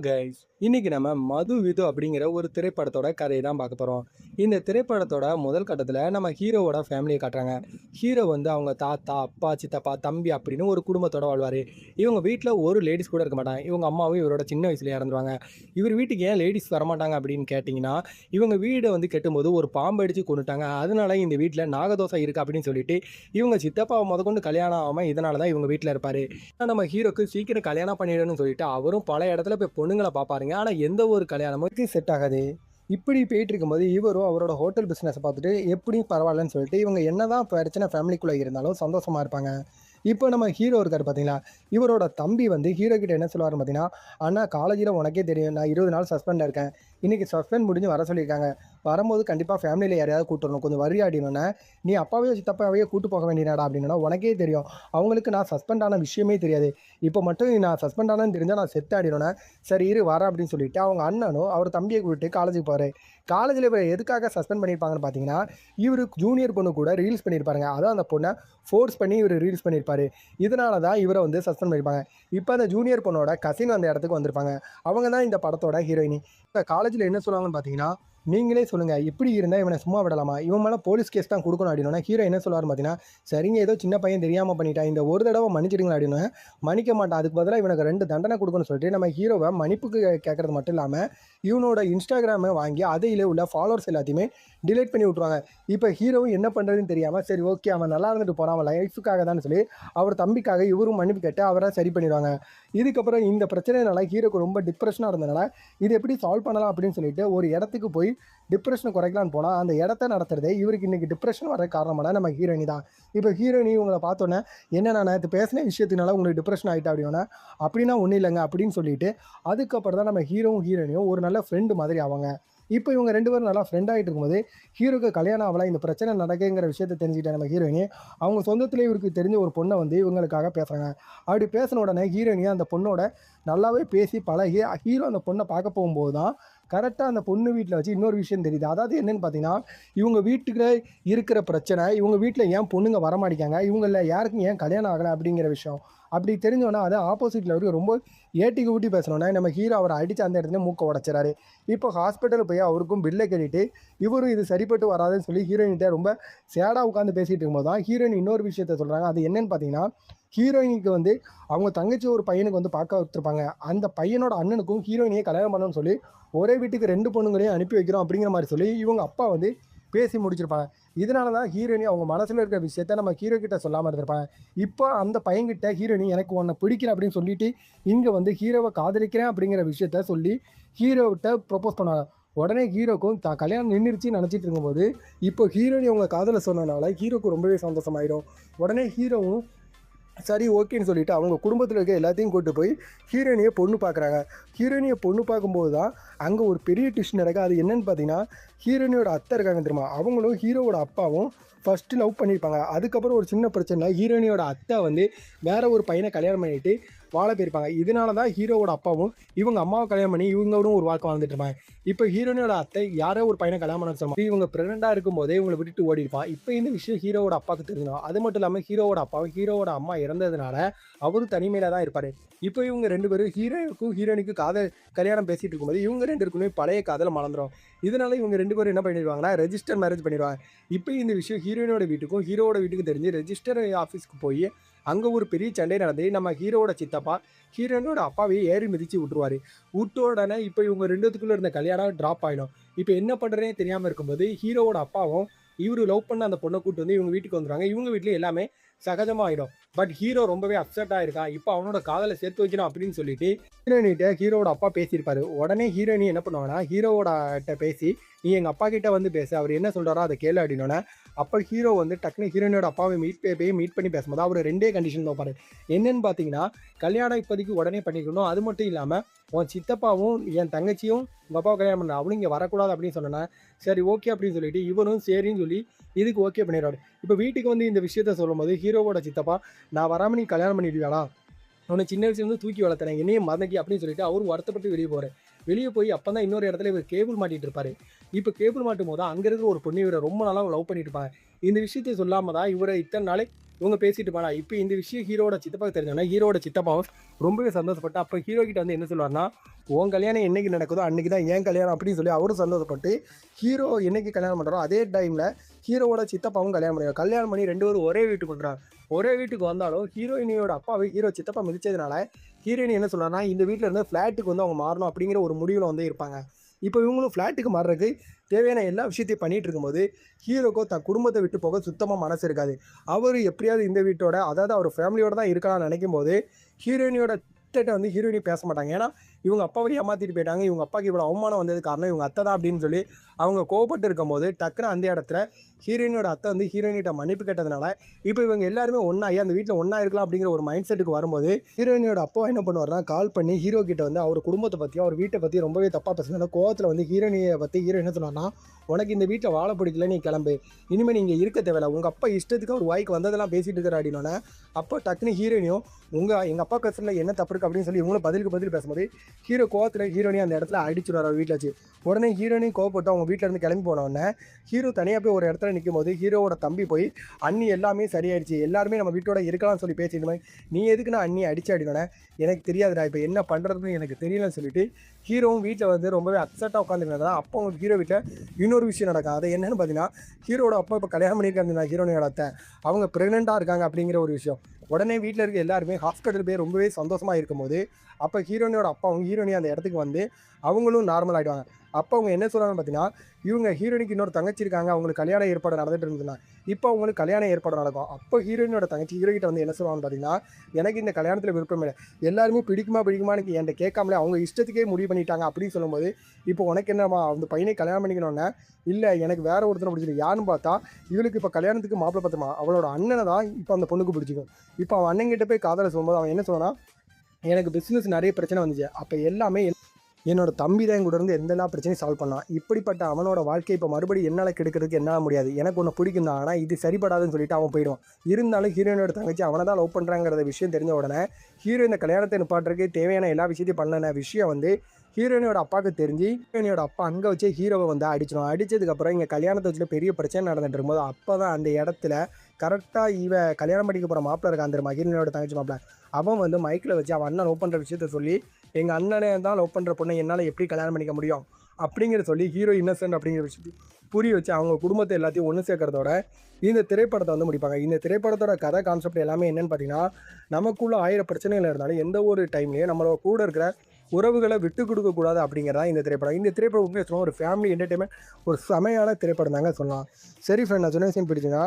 Guys, இன்னைக்கு நம்ம மது விது அப்படிங்கிற ஒரு திரைப்படத்தோட கதையை தான் பார்க்க போகிறோம். இந்த திரைப்படத்தோட முதல் கட்டத்தில் நம்ம ஹீரோவோட ஃபேமிலியை காட்டுறாங்க. ஹீரோ வந்து அவங்க தாத்தா, அப்பா, சித்தப்பா, தம்பி அப்படின்னு ஒரு குடும்பத்தோட வாழ்வார். இவங்க வீட்டில் ஒரு லேடிஸ் கூட இருக்க மாட்டாங்க. இவங்க அம்மாவும் இவரோட சின்ன வயசுல இறந்துருவாங்க. இவர் வீட்டுக்கு ஏன் லேடிஸ் வரமாட்டாங்க அப்படின்னு கேட்டிங்கன்னா, இவங்க வீடை வந்து கெட்டும்போது ஒரு பாம்பு அடித்து கொண்டுட்டாங்க. அதனால இந்த வீட்டில் நாகதோஷம் இருக்குது அப்படின்னு சொல்லிட்டு இவங்க சித்தப்பாவை முதற்கொண்டு கல்யாணம் ஆகாமல் இதனால தான் இவங்க வீட்டில் இருப்பார். நம்ம ஹீரோக்கு சீக்கிரம் கல்யாணம் பண்ணிடணும்னு சொல்லிட்டு அவரும் பல இடத்துல போய் பொண்ணுங்களை பார்ப்பாருங்க. ஆனால் எந்த ஒரு கல்யாணமும் செட் ஆகாது. இப்படி போயிட்டு இருக்கும்போது இவரும் அவரோட ஹோட்டல் பிஸ்னஸை பார்த்துட்டு எப்படியும் பரவாயில்லன்னு சொல்லிட்டு இவங்க என்னதான் பிரச்சனை ஃபேமிலிக்குள்ளே இருந்தாலும் சந்தோஷமாக இருப்பாங்க. இப்போ நம்ம ஹீரோ இருக்கார் பார்த்தீங்களா, இவரோட தம்பி வந்து ஹீரோ கிட்ட என்ன சொல்லுவார் பார்த்தீங்கன்னா, அண்ணா காலேஜில் உனக்கே தெரியும் நான் 20 நாள் சஸ்பெண்டாக இருக்கேன். இன்றைக்கி சஸ்பெண்ட் முடிஞ்சு வர சொல்லியிருக்காங்க. வரும்போது கண்டிப்பாக ஃபேமிலியில் யாரையாவது கூப்பிட்டு கொஞ்சம் வரி ஆடினோன்னே, நீ அப்பாவையோ சித்தப்பாவையோ கூட்டு போக வேண்டியனாடா அப்படின்னா, உனக்கே தெரியும் அவங்களுக்கு நான் சஸ்பெண்ட் ஆன விஷயமே தெரியாது. இப்போ மட்டும் நான் சஸ்பெண்ட் ஆனன்னு தெரிஞ்சால் நான் செத்து ஆடினோன்னே, சரி இரு வரேன் அப்படின்னு சொல்லிட்டு அவங்க அண்ணனும் அவர் தம்பியை கூப்பிட்டு காலேஜுக்கு போகிறார். காலேஜில் இவர் எதுக்காக சஸ்பெண்ட் பண்ணியிருப்பாங்கன்னு பார்த்தீங்கன்னா, இவர் ஜூனியர் பொண்ணு கூட ரீல்ஸ் பண்ணியிருப்பாருங்க. அதான் அந்த பொண்ணை ஃபோர்ஸ் பண்ணி இவர் ரீல்ஸ் பண்ணியிருப்பார். இதனால தான் இவரை வந்து சஸ்பெண்ட் பண்ணியிருப்பாங்க. இப்போ அந்த ஜூனியர் பொண்ணோட கசின் அந்த இடத்துக்கு வந்திருப்பாங்க. அவங்க தான் இந்த படத்தோட ஹீரோயினி. இப்போ காலேஜில் என்ன சொல்லுவாங்கன்னு பார்த்தீங்கன்னா, நீங்களே சொல்லுங்கள் இப்படி இருந்தால் இவனை சும்மா விடலாமா, இவன் மேலே போலீஸ் கேஸ் தான் கொடுக்கணும் அப்படின்னா ஹீரோ என்ன சொல்லுவார் பார்த்தீங்கன்னா, சரிங்க ஏதோ சின்ன பையன் தெரியாமல் பண்ணிட்டான், இந்த ஒரு தடவை மன்னிச்சிடுங்களா அப்படின்னு. மன்னிக்க மாட்டான், அதுக்கு பதிலாக இவனுக்கு 2 தண்டனை கொடுக்கணும்னு சொல்லிட்டு நம்ம ஹீரோவை மன்னிப்புக்கு கேட்கறது மட்டும் இல்லாமல் இவனோட இன்ஸ்டாகிராமை வாங்கி அதையிலே உள்ள ஃபாலோவர்ஸ் எல்லாத்தையுமே டிலீட் பண்ணி விட்ருவாங்க. இப்போ ஹீரோவும் என்ன பண்ணுறதுன்னு தெரியாமல் சரி ஓகே அவன் நல்லா இருந்துட்டு போகிறான் அவன் லைஃபுக்காக தான் சொல்லி அவர் தம்பிக்காக இவரும் மன்னிப்பு கேட்டு அவரை சரி பண்ணிடுவாங்க. இதுக்கப்புறம் இந்த பிரச்சனைனால ஹீரோக்கு ரொம்ப டிப்ரெஷனாக இருந்ததுனால இது எப்படி சால்வ் பண்ணலாம் அப்படின்னு சொல்லிட்டு ஒரு இடத்துக்கு போய் டிப்ரெஷனை குறைக்கலான்னு போனால் அந்த இடத்த நடத்துறதே இவருக்கு இன்றைக்கி டிப்ரெஷன் வர காரணமான நம்ம ஹீரோயினி தான். இப்போ ஹீரோயினி இவங்களை பார்த்தோன்னே என்ன நான் நேற்று பேசின விஷயத்தினால உங்களுக்கு டிப்ரெஷன் ஆகிட்டா அப்படின்னா ஒன்றும் இல்லைங்க அப்படின்னு சொல்லிட்டு அதுக்கப்புறம் தான் நம்ம ஹீரோவும் ஹீரோயினியும் ஒரு நல்ல ஃப்ரெண்டு மாதிரி ஆவாங்க. இப்போ இவங்க 2 பேரும் நல்லா ஃப்ரெண்ட் ஆகிட்டு இருக்கும்போது ஹீரோக்கு கல்யாணம் ஆகலாம் இந்த பிரச்சனை நடக்குங்கிற விஷயத்தை தெரிஞ்சுக்கிட்ட நம்ம ஹீரோயினி அவங்க சொந்தத்திலே இவருக்கு தெரிஞ்ச ஒரு பொண்ணை வந்து இவங்களுக்காக பேசுகிறாங்க. அப்படி பேசின உடனே ஹீரோயினி அந்த பொண்ணோட நல்லாவே பேசி பழகி ஹீரோ அந்த பொண்ணை பார்க்க போகும்போது தான் கரெக்டாக அந்த பொண்ணு வீட்டில் வச்சு இன்னொரு விஷயம் தெரியுது. அதாவது என்னென்னு பார்த்தீங்கன்னா, இவங்க வீட்டுக்கு இருக்கிற பிரச்சனை இவங்க வீட்டில் ஏன் பொண்ணுங்க வரமாட்டேங்காங்க, இவங்களில் யாருக்கும் ஏன் கல்யாணம் ஆகலை அப்படிங்கிற விஷயம் அப்படி தெரிஞ்சோன்னா அதை ஆப்போசிட்டில் வரைக்கும் ரொம்ப ஏட்டிக்கு ஊட்டி பேசணுன்னா நம்ம ஹீரோ அவரை அடித்து அந்த இடத்துல மூக்கை உடச்சிறாரு. இப்போ ஹாஸ்பிட்டல் போய் அவருக்கும் பில்லை கட்டிட்டு இவரும் இது சரிப்பட்டு வராதுன்னு சொல்லி ஹீரோயின்கிட்ட ரொம்ப சேடாக உட்காந்து பேசிகிட்டு இருக்கும்போது தான் ஹீரோயின் இன்னொரு விஷயத்த சொல்கிறாங்க. அது என்னென்னு பார்த்தீங்கன்னா, ஹீரோயினுக்கு வந்து அவங்க தங்கச்சி ஒரு பையனுக்கு வந்து பார்க்க வச்சுருப்பாங்க. அந்த பையனோட அண்ணனுக்கும் ஹீரோயினையே கல்யாணம் பண்ணணும்னு சொல்லி ஒரே வீட்டுக்கு 2 பொண்ணுங்களையும் அனுப்பி வைக்கிறோம் அப்படிங்கிற மாதிரி சொல்லி இவங்க அப்பா வந்து பேசி முடிச்சிருப்பாங்க. இதனால தான் ஹீரோயினி அவங்க மனசில் இருக்கிற விஷயத்த நம்ம ஹீரோ கிட்ட சொல்லாமல் இருந்திருப்பாங்க. இப்போ அந்த பையன்கிட்ட ஹீரோயினி எனக்கு உன்னை பிடிக்கல அப்படின்னு சொல்லிட்டு இங்கே வந்து ஹீரோவை காதலிக்கிறேன் அப்படிங்கிற விஷயத்த சொல்லி ஹீரோவிட்ட ப்ரொப்போஸ் பண்ணாங்க. உடனே ஹீரோக்கும் கல்யாணம் நின்றுச்சுன்னு நினச்சிட்டு இருக்கும்போது இப்போ ஹீரோயினி அவங்க காதலை சொன்னதுனால ஹீரோக்கு ரொம்பவே சந்தோஷமாயிடும். உடனே ஹீரோவும் சரி ஓகேன்னு சொல்லிவிட்டு அவங்க குடும்பத்தில் இருக்க எல்லாத்தையும் கூப்பிட்டு போய் ஹீரோயினியை பொண்ணு பார்க்குறாங்க. ஹீரோயினியை பொண்ணு பார்க்கும்போது தான் அங்கே ஒரு பெரிய டிஷ் நடக்குது. அது என்னென்னு பார்த்தீங்கன்னா, ஹீரோயினியோட அத்தை இருக்காங்க தெரியுமா, அவங்களும் ஹீரோவோட அப்பாவும் ஃபஸ்ட்டு லவ் பண்ணியிருப்பாங்க. அதுக்கப்புறம் ஒரு சின்ன பிரச்சனை ஹீரோயினியோட அத்தை வந்து வேற ஒரு பையனை கல்யாணம் பண்ணிட்டு வாழ போயிருப்பாங்க. இதனால தான் ஹீரோவோட அப்பாவும் இவங்க அம்மாவை கல்யாணம் பண்ணி இவங்களும் ஒரு வாழ்க்கை வாழ்ந்துட்டு இருப்பாங்க. இப்போ ஹீரோயினோட அத்தை யாரோ ஒரு பையனை கல்யாணம் பண்ண சொல்லுவாங்க. இவங்க ப்ரெக்னெண்ட்டாக இருக்கும்போதே இவங்களை விட்டுட்டு ஓடி இருப்பான். இப்போ இந்த விஷயம் ஹீரோவோட அப்பாவுக்கு தெரிஞ்சிடும். அது மட்டும் இல்லாமல் ஹீரோவோட அப்பாவும் ஹீரோவோட அம்மா இறந்ததுனால அவரும் தனிமையில் தான் இருப்பார். இப்போ இவங்க 2 பேரும் ஹீரோவுக்கும் ஹீரோயினுக்கும் கல்யாணம் பேசிகிட்டு இருக்கும்போது இவங்க 2 பேருக்குமே பழைய காதலை மறந்துடும். இதனால இவங்க 2 பேரும் என்ன பண்ணிடுவாங்கன்னா ரெஜிஸ்டர் மேரேஜ் பண்ணிடுவாங்க. இப்போ இந்த விஷயம் ஹீரோயினோட வீட்டுக்கும் ஹீரோவோட வீட்டுக்கும் தெரிஞ்சு ரெஜிஸ்டர் ஆஃபீஸ்க்கு போய் அங்கே ஒரு பெரிய சண்டை நடந்து நம்ம ஹீரோவோட சித்தப்பா ஹீரோயினோட அப்பாவையே ஏறி மிதித்து விட்டுருவார். விட்ட உடனே இப்போ இவங்க 2 இருந்த கல்யாணம் ட்ராப் ஆகிடும். இப்போ என்ன பண்ணுறதுனே தெரியாமல் இருக்கும்போது ஹீரோவோட அப்பாவும் இவர் லவ் பண்ண அந்த பொண்ணை கூப்பிட்டு வந்து இவங்க வீட்டுக்கு வந்துடுவாங்க. இவங்க வீட்டில் எல்லாமே சகஜமாக ஆகிடும். பட் ஹீரோ ரொம்பவே அப்செட்டாக இருக்கான். இப்போ அவனோட காதலை சேர்த்து வைக்கணும் அப்படின்னு சொல்லிட்டு ஹீரோயினிட்ட ஹீரோவோட அப்பா பேசியிருப்பாரு. உடனே ஹீரோயினி என்ன பண்ணுவாங்கன்னா ஹீரோவோட பேசி நீ எங்கள் அப்பா கிட்ட வந்து பேசு, அவர் என்ன சொல்கிறாரோ அதை கேளு அப்படின்னோடனே அப்போ ஹீரோ வந்து டக்குனு ஹீரோயினோட அப்பாவை மீட் பண்ணி பேசும்போது அவர் 2 கண்டிஷன் தான் பாரு. என்னன்னு பார்த்தீங்கன்னா, கல்யாணம் இப்போதைக்கு உடனே பண்ணிக்கணும், அது மட்டும் இல்லாமல் உன் சித்தப்பாவும் என் தங்கச்சியும் உங்கள் அப்பாவை கல்யாணம் பண்ணுற அவனும் இங்கே வரக்கூடாது அப்படின்னு சொன்னேன்னா சரி ஓகே அப்படின்னு சொல்லிட்டு இவனும் சரின்னு சொல்லி இதுக்கு ஓகே பண்ணிடுவார். இப்போ வீட்டுக்கு வந்து இந்த விஷயத்த சொல்லும்போது ஹீரோவோட சித்தப்பா நான் வராமல் நீ கல்யாணம் பண்ணிடுவாடா, உன்னை சின்ன வயசுலேருந்து தூக்கி வளர்த்துறேன் என்னையும் மறந்துட்டி அப்படின்னு சொல்லிட்டு அவரும் வருத்தப்பட்டு வெளியே போகிறேன். வெளியே போய் அப்போ தான் இன்னொரு இடத்துல இவர் கேபிள் மாட்டிட்டு இருப்பாரு. இப்போ கேபிள் மாட்டும் போது அங்கே இருக்கிற ஒரு பொண்ணு இவரை ரொம்ப நாளாக லவ் பண்ணிட்டு இருப்பாங்க. இந்த விஷயத்தை சொல்லாம தான் இவரை இத்தனை நாளே இவங்க பேசிட்டு இருப்பாங்க. இப்போ இந்த விஷயம் ஹீரோட சித்தப்பாவுக்கு தெரிஞ்சோன்னா ஹீரோட சித்தப்பாவும் ரொம்பவே சந்தோஷப்பட்டு அப்போ ஹீரோ கிட்ட வந்து என்ன சொல்லுவார்னா, உன் கல்யாணம் என்னைக்கு நடக்குதோ அன்னைக்கு தான் என் கல்யாணம் அப்படின்னு சொல்லி அவரும் சந்தோஷப்பட்டு ஹீரோ என்னைக்கு கல்யாணம் பண்ணுறோ அதே டைமில் ஹீரோவோட சித்தப்பாவும் கல்யாணம் பண்ணுறாங்க. கல்யாணம் பண்ணி 2 பேரும் ஒரே வீட்டுக்கு வந்துடுறாங்க. ஒரே வீட்டுக்கு வந்தாலும் ஹீரோயினியோட அப்பாவை ஹீரோ சித்தப்பா மிதிச்சதுனால ஹீரோயின் என்ன சொல்கிறாங்கன்னா, இந்த வீட்டில் இருந்து ஃப்ளாட்டுக்கு வந்து அவங்க மாறணும் அப்படிங்கிற ஒரு முடிவில் வந்து இருப்பாங்க. இப்போ இவங்களும் ஃப்ளாட்டுக்கு மாறுறதுக்கு தேவையான எல்லா விஷயத்தையும் பண்ணிகிட்டு இருக்கும்போது ஹீரோக்கோ தன் குடும்பத்தை விட்டு போக சுத்தமாக மனசு இருக்காது. அவர் எப்படியாவது இந்த வீட்டோட அதாவது அவர் ஃபேமிலியோட தான் இருக்கலாம்னு நினைக்கும் போது ஹீரோயினியோட அத்தைட்ட வந்து ஹீரோயினி பேச மாட்டாங்க. ஏன்னா இவங்க அப்பாவை ஏமாற்றிட்டு போயிட்டாங்க. இவங்க அப்பாவுக்கு இவ்வளோ அவமானம் வந்தது காரணம் இவங்க அத்தை தான் அப்படின்னு சொல்லி அவங்க கோவப்பட்டு இருக்கும்போது டக்குன்னு அந்த இடத்துல ஹீரோயினோட அத்தை வந்து ஹீரோயினிட்ட மன்னிப்பு கேட்டதுனால இப்போ இவங்க எல்லாருமே ஒன்றாகி அந்த வீட்டில் ஒன்றா இருக்கலாம் அப்படிங்கிற ஒரு மைண்ட் செட்டுக்கு வரும்போது ஹீரோயினோட அப்பா என்ன பண்ணுவார்னா, கால் பண்ணி ஹீரோ கிட்ட வந்து அவர் குடும்பத்தை பற்றியும் அவர் வீட்டை பற்றி ரொம்பவே தப்பாக பேசுனால கோவத்தில் வந்து ஹீரோயினியை பற்றி ஹீரோ என்ன சொன்னார்னா, உனக்கு இந்த வீட்டில் வாழ பிடிக்கல, நீ கிளம்பு, இனிமேல் நீங்கள் இருக்க தேவையில்ல, உங்கள் அப்பா இஷ்டத்துக்கு ஒரு வாய்க்கு வந்ததெல்லாம் பேசிட்டு இருக்கிற அப்படின்னோன்னே அப்போ டக்குன்னு ஹீரோயினியும் எங்கள் அப்பா பேசுறதுல என்ன தப்பு இருக்குது அப்படின்னு சொல்லி இவங்களும் பதிலுக்கு பதில் பேசும்போது ஹீரோ கோவத்தில் ஹீரோயினி அந்த இடத்துல அடிச்சுடுவார் அவர் வீட்டில் வச்சு. உடனே ஹீரோயினையும் கோவப்பட்டு அவங்க வீட்டில் இருந்து கிளம்பி போனோடனே ஹீரோ தனியாக போய் ஒரு இடத்துல நிற்கும் போது ஹீரோவோட தம்பி போய் அண்ணி எல்லாமே சரியாயிடுச்சு, எல்லாருமே நம்ம வீட்டோட இருக்கலாம்னு சொல்லி பேசிட்டு மாதிரி நீ எதுக்கு நான் அண்ணி அடிச்சு அடினோன்னே எனக்கு தெரியாதுடா இப்போ என்ன பண்ணுறதுன்னு எனக்கு தெரியலன்னு சொல்லிட்டு ஹீரோவும் வீட்டில் வந்து ரொம்பவே அப்செட்டாக உட்காந்துருந்தா அப்போ அவங்க ஹீரோ வீட்டில் இன்னொரு விஷயம் நடக்கும். அது என்னென்னு பார்த்தீங்கன்னா, ஹீரோட அப்பா இப்போ கல்யாணம் பண்ணியிருக்காங்க ஹீரோனியோட அத்தை, அவங்க ப்ரெக்னெண்ட்டாக இருக்காங்க அப்படிங்கிற ஒரு விஷயம். உடனே வீட்டில் இருக்க எல்லாருமே ஹாஸ்பிட்டல் போய் ரொம்பவே சந்தோஷமாக இருக்கும்போது அப்போ ஹீரோனியோட அப்பாவும் ஹீரோனி அந்த இடத்துக்கு வந்து அவங்களும் நார்மல் ஆகிடுவாங்க. அப்போ அவங்க என்ன சொல்கிறாங்கன்னு பார்த்தீங்கன்னா, இவங்க ஹீரோனிக்கு இன்னொரு தங்கச்சி இருக்காங்க, அவங்களுக்கு கல்யாண ஏற்பாடு நடந்துட்டு இருந்ததுன்னா இப்போ அவங்களுக்கு கல்யாண ஏற்பாடு நடக்கும். அப்போ ஹீரோயினோட தங்கச்சி ஹீரோகிட்ட வந்து என்ன சொல்லுவாங்கன்னு பார்த்தீங்கன்னா, எனக்கு இந்த கல்யாணத்தில் விருப்பம் இல்லை, எல்லாருமே பிடிக்குமான்னு என்கிட்ட கேட்காமலே அவங்க இஷ்டத்துக்கே முடிவு பண்ணிட்டாங்க அப்படின்னு சொல்லும்போது இப்போ உனக்கு என்னம்மா அந்த பையனை கல்யாணம் பண்ணிக்கணுன்னே, இல்லை எனக்கு வேற ஒருத்தனை பிடிச்சிருக்கு, யாருன்னு பார்த்தா இவளுக்கு இப்போ கல்யாணத்துக்கு மாப்பிள்ளை பார்த்துமா அவளோட அண்ணனை தான் இப்போ அந்த பொண்ணுக்கு பிடிச்சிக்கும். இப்போ அவன் அண்ணங்கிட்ட போய் காதலை சொல்லும்போது அவன் என்ன சொன்னான்னா, எனக்கு பிஸ்னஸ் நிறைய பிரச்சனை வந்துச்சு, அப்போ எல்லாமே என்னோட தம்பி தான் கூட இருந்து எந்த எல்லா பிரச்சனையும் சால்வ் பண்ணான். இப்படிப்பட்ட அவனோட வாழ்க்கை இப்போ மறுபடியும் என்னால் கெடுக்கிறதுக்கு என்னால் முடியாது, எனக்கு ஒன்று பிடிக்கும் தான், ஆனால் இது சரிப்படாதுன்னு சொல்லிட்டு அவன் போயிடுவான். இருந்தாலும் ஹீரோயினோட தங்கச்சி அவனை தான் லவ் பண்ணுறாங்கிற விஷயம் தெரிஞ்ச உடனே ஹீரோ இந்த கல்யாணத்தை நிப்பாட்டுறதுக்கு தேவையான எல்லா விஷயத்தையும் பண்ணன விஷயம் வந்து ஹீரோயினோட அப்பாவுக்கு தெரிஞ்சு ஹீரோயினோட அப்பா அங்கே வச்சு ஹீரோவை வந்து அடிச்சிடும். அடித்ததுக்கப்புறம் இங்கே கல்யாணத்தை வச்சுட்டு பெரிய பிரச்சனை நடந்துட்டு இருக்கும்போது அப்போ தான் அந்த இடத்துல கரெக்டாக கல்யாணம் பண்ணிக்க போகிற மாப்பிள்ளை இருக்கான் தெரியுமா, ஹீரோயினோட தங்கச்சி மாப்பிள்ளை, அவன் வந்து மைக்கில் வச்சு அவன் அண்ணன் லவ் பண்ணுற விஷயத்த சொல்லி எங்கள் அண்ணனே தான் லவ் பண்ணுற பொண்ணை என்னால் எப்படி கல்யாணம் பண்ணிக்க முடியும் அப்படிங்கிற சொல்லி ஹீரோ இன்னசென்ட் அப்படிங்கிற விஷயத்தை புரிய வச்சு அவங்க குடும்பத்தை எல்லாத்தையும் ஒன்று சேர்க்கறதோட இந்த திரைப்படத்தை வந்து முடிப்பாங்க. இந்த திரைப்படத்தோட கதை கான்செப்ட் எல்லாமே என்னென்னு பார்த்தீங்கன்னா, நமக்குள்ள 1000 பிரச்சனைகள் இருந்தாலும் எந்த ஒரு டைம்லேயும் நம்மளோட கூட இருக்கிற உறவுகளை விட்டு கொடுக்கக்கூடாது அப்படிங்கிறதா இந்த திரைப்படம். இந்த திரைப்படம் ஒரு ஃபேமிலி என்டர்டைன்மெண்ட் ஒரு செமையான திரைப்படம் தாங்க சொல்லலாம். சரி ஃப்ரெண்ட், நான் சொன்ன விஷயம் பிடிச்சிங்கன்னா